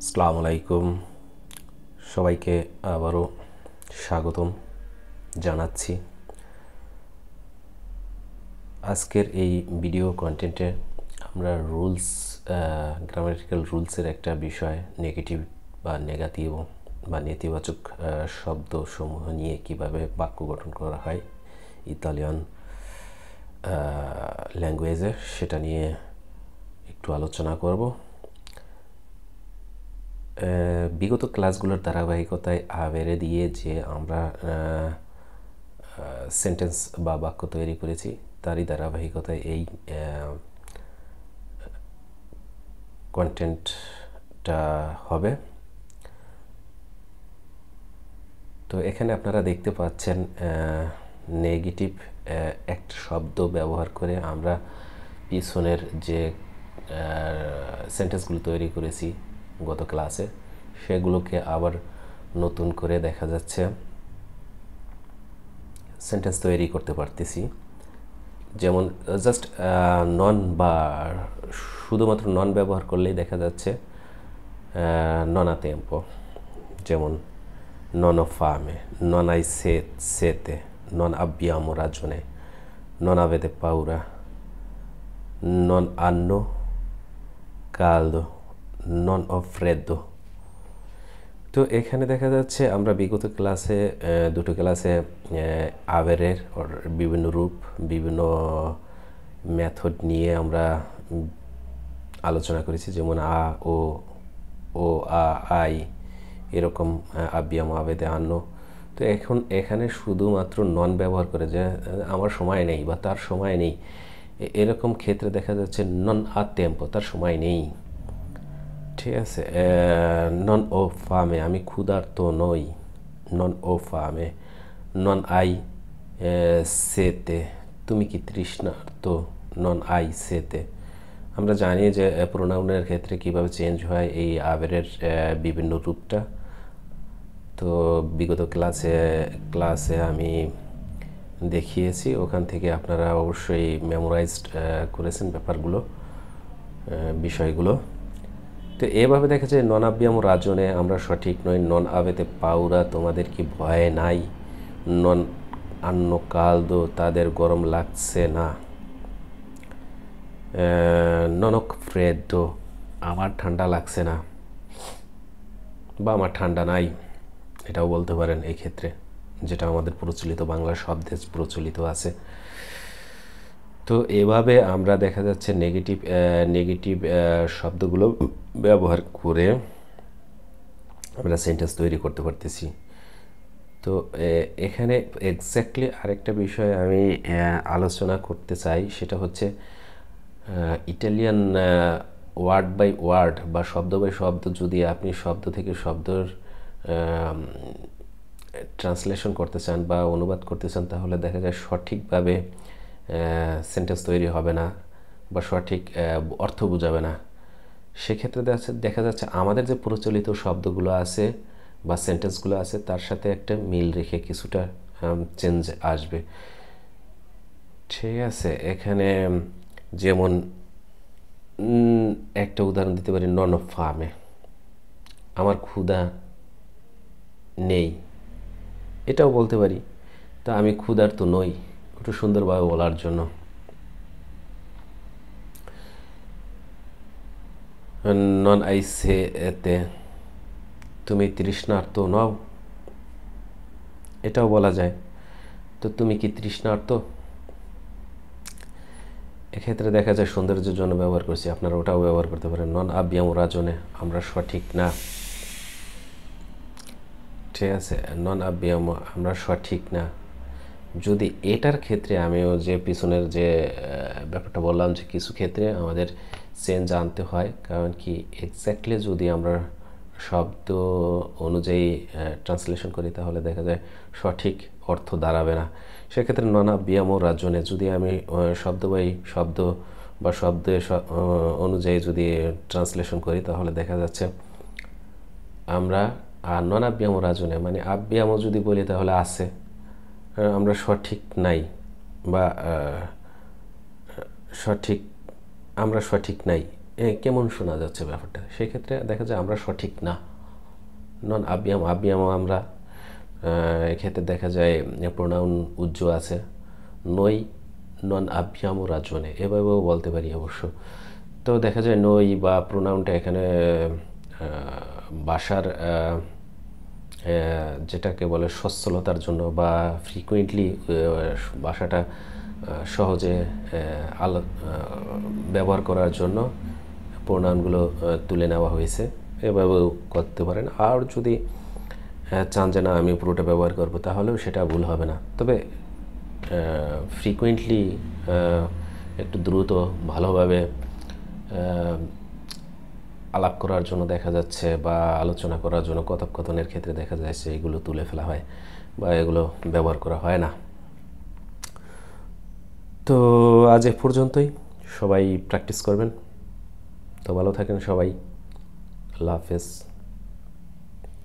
আসসালামু আলাইকুম। সবাইকে আবারও স্বাগতম জানাচ্ছি। আজকের এই ভিডিও কন্টেন্টে আমরা গ্রামাটিক্যাল রুলসের একটা বিষয় নেগেটিভ বা নেগেটিভ বা নেতিবাচক শব্দসমূহ নিয়ে কিভাবে বাক্য গঠন করা হয় ইতালিয়ান ল্যাঙ্গুয়েজে সেটা নিয়ে একটু আলোচনা করব। বিগত ক্লাসগুলোর ধারাবাহিকতায় আবেরে দিয়ে যে আমরা সেন্টেন্স বা বাক্য তৈরি করেছি তারই ধারাবাহিকতায় এই কন্টেন্টটা হবে। তো এখানে আপনারা দেখতে পাচ্ছেন নেগেটিভ একটা শব্দ ব্যবহার করে আমরা পিছনের যে সেন্টেন্সগুলো তৈরি করেছি গত ক্লাসে সেগুলোকে আবার নতুন করে দেখা যাচ্ছে সেন্টেন্স তৈরি করতে পারতেছি। যেমন জাস্ট নন বা শুধুমাত্র নন ব্যবহার করলেই দেখা যাচ্ছে নন a tempo, যেমন non ho fame, non hai sete, non abbiamo ragione, non avete paura, non hanno caldo, non ho freddo। তো এখানে দেখা যাচ্ছে আমরা বিগত ক্লাসে দুটো ক্লাসে আবেরের বিভিন্ন রূপ বিভিন্ন মেথড নিয়ে আমরা আলোচনা করেছি, যেমন ও আই এরকম আব্বিয়াম আবেদে আন্ন। তো এখন এখানে শুধুমাত্র নন ব্যবহার করে যে আমার সময় নেই বা তার সময় নেই, এরকম ক্ষেত্রে দেখা যাচ্ছে নন আ টেম্পো, তার সময় নেই। ঠিক আছে, নন ও ফামে, আমি ক্ষুধার্ত নই, নন ও ফামে। নন আই সেতে, তুমি কি তৃষ্ণার্ত, নন আই সেতে। আমরা জানি যে প্রোনাউনের ক্ষেত্রে কিভাবে চেঞ্জ হয় এই আবেরের বিভিন্ন রূপটা। তো বিগত ক্লাসে আমি দেখিয়েছি, ওখান থেকে আপনারা অবশ্যই মেমোরাইজড করেছেন ব্যাপারগুলো বিষয়গুলো। তো এভাবে দেখা যায় নন আব্বিয়ামো রাজনে, আমরা সঠিক নই। নন আবেতে পাউরা, তোমাদের কি ভয় নাই। নন আন্ন কালদো, তাদের গরম লাগছে না। ননক ফ্রেডো, আমার ঠান্ডা লাগছে না বা আমার ঠান্ডা নাই, এটাও বলতে পারেন এই ক্ষেত্রে, যেটা আমাদের প্রচলিত বাংলা শব্দে প্রচলিত আছে। তো এভাবে আমরা দেখা যাচ্ছে নেগেটিভ শব্দগুলো ব্যবহার করে আমরা সেন্টেন্স তৈরি করতে পারতেছি। তো এখানে এক্স্যাক্টলি আরেকটা বিষয় আমি আলোচনা করতে চাই, সেটা হচ্ছে ইটালিয়ান ওয়ার্ড বাই ওয়ার্ড বা শব্দ বাই শব্দ যদি আপনি শব্দ থেকে শব্দর ট্রান্সলেশন করতে চান বা অনুবাদ করতে চান, তাহলে দেখা যায় সঠিকভাবে সেন্টেন্স তৈরি হবে না বা সঠিক অর্থ বোঝাবে না। সেক্ষেত্রে দেখা যাচ্ছে আমাদের যে প্রচলিত শব্দগুলো আছে বা সেন্টেন্সগুলো আছে তার সাথে একটা মিল রেখে কিছুটা চেঞ্জ আসবে। ঠিক আছে, এখানে যেমন একটা উদাহরণ দিতে পারি, নন অফ ফার্মে, আমার ক্ষুধা নেই, এটাও বলতে পারি। তা আমি ক্ষুধার্ত নই, একটু সুন্দরভাবে বলার জন্য। নন আইসে এতে, তুমি তৃষ্ণার্ত নও, এটাও বলা যায়। তো তুমি কি তৃষ্ণার্ত, এক্ষেত্রে দেখা যায় সৌন্দর্যের জন্য ব্যবহার করছি, আপনারা ওটাও ব্যবহার করতে পারেন। নন আব্বিয়াম রাজনে, আমরা সঠিক না। ঠিক আছে, নন আব্বিয়াম, আমরা সঠিক না। যদি এটার ক্ষেত্রে আমিও যে পিছনের যে ব্যাপারটা বললাম যে কিছু ক্ষেত্রে আমাদের চেঞ্জ আনতে হয়, কারণ কি এক্স্যাক্টলি যদি আমরা শব্দ অনুযায়ী ট্রান্সলেশন করি তাহলে দেখা যায় সঠিক অর্থ দাঁড়াবে না। সেক্ষেত্রে নন আব্বিয়ামো রাজনে যদি আমি শব্দ বাই শব্দ বা শব্দ অনুযায়ী যদি ট্রান্সলেশন করি তাহলে দেখা যাচ্ছে আমরা নন আব্বিয়ামো রাজনে মানে আব্বিয়ামো যদি বলি তাহলে আছে, আমরা সঠিক নাই বা আমরা সঠিক নাই, কেমন শোনা যাচ্ছে ব্যাপারটা, সেক্ষেত্রে দেখা যায় আমরা সঠিক না। নন আবিয়াম আবিয়ামও আমরা এক্ষেত্রে দেখা যায় প্রোনাউন উজ্জ্ব আছে, নই নন আবিয়ামও রাজনে এভাবেও বলতে পারি অবশ্য। তো দেখা যায় নই বা প্রোনাউনটা এখানে ভাষার যেটাকে বলে সচ্ছলতার জন্য বা ফ্রিকুয়েন্টলি ভাষাটা সহজে ব্যবহার করার জন্য প্রোনাউনগুলো তুলে নেওয়া হয়েছে, এভাবেও করতে পারেন। আর যদি চান যে না আমি পুরোটা ব্যবহার করব, তাহলেও সেটা ভুল হবে না। তবে ফ্রিকুয়েন্টলি একটু দ্রুত ভালোভাবে আলাপ করার জন্য দেখা যাচ্ছে বা আলোচনা করার জন্য কথোপকথনের ক্ষেত্রে দেখা যাচ্ছে এগুলো তুলে ফেলা হয় বা এগুলো ব্যবহার করা হয় না। তো আজ এ পর্যন্তই, সবাই প্র্যাকটিস করবেন। তো ভালো থাকেন সবাই, আল্লাহ হাফেজ।